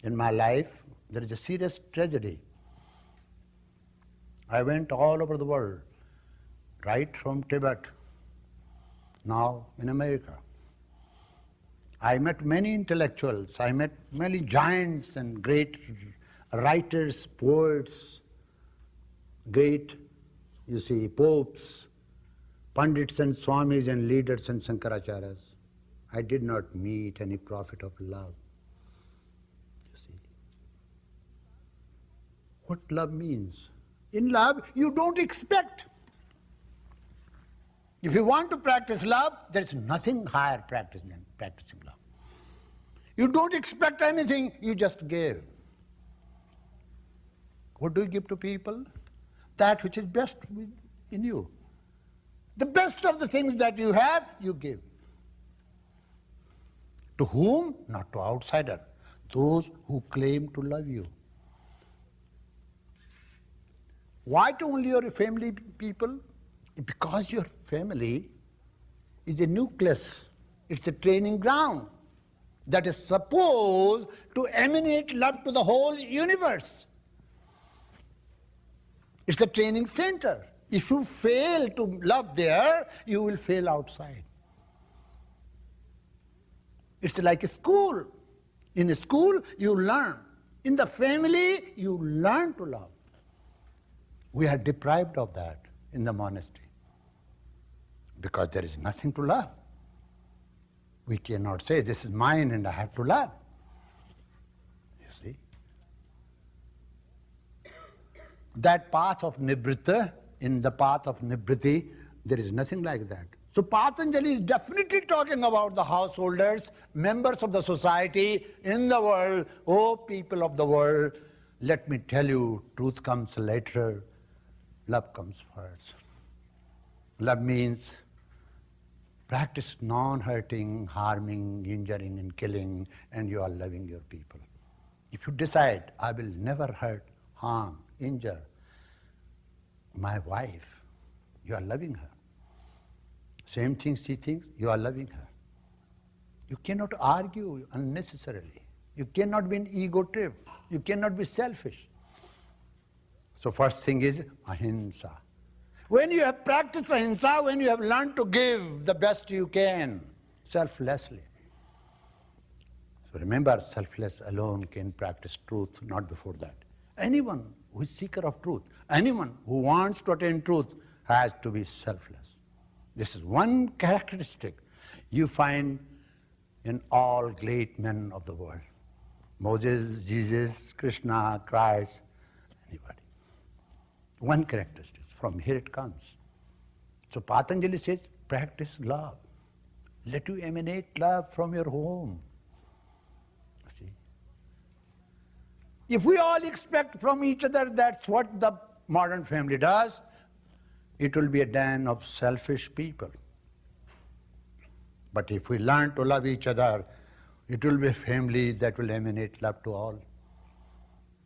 In my life, there is a serious tragedy. I went all over the world, right from Tibet, now in America. I met many intellectuals, I met many giants and great writers, poets, great, popes, pandits and swamis and leaders and Shankaracharyas. I did not meet any prophet of love. You see. What love means? In love, you don't expect. If you want to practice love, there is nothing higher practice than practicing love. You don't expect anything, you just give. What do you give to people? That which is best in you. The best of the things that you have, you give. To whom? Not to outsider. Those who claim to love you. Why to only your family people? Because your family is a nucleus. It's a training ground that is supposed to emanate love to the whole universe. It's a training center. If you fail to love there, you will fail outside. It's like a school. In a school, you learn. In the family, you learn to love. We are deprived of that in the monastery because there is nothing to love. We cannot say, this is mine and I have to love. You see? That path of nibrita, in the path of nibriti, there is nothing like that. So Patanjali is definitely talking about the householders, members of the society in the world. Oh, people of the world, let me tell you, truth comes later, love comes first. Love means practice non-hurting, harming, injuring and killing, and you are loving your people. If you decide, I will never hurt, harm, injure my wife, you are loving her. Same thing she thinks, you are loving her. You cannot argue unnecessarily. You cannot be an ego trip. You cannot be selfish. So first thing is ahimsa. When you have practiced ahimsa, when you have learned to give the best you can, selflessly. So remember, selfless alone can practice truth, not before that. Anyone who is seeker of truth, anyone who wants to attain truth has to be selfless. This is one characteristic you find in all great men of the world. Moses, Jesus, Krishna, Christ, anybody. One characteristic. From here it comes. So Patanjali says, practice love. Let you emanate love from your home. See? If we all expect from each other, that's what the modern family does, it will be a den of selfish people. But if we learn to love each other, it will be a family that will emanate love to all.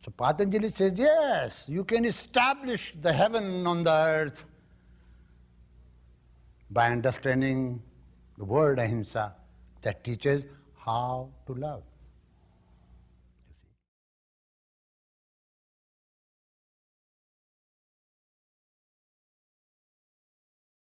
So Patanjali says, yes, you can establish the heaven on the earth by understanding the word ahimsa that teaches how to love.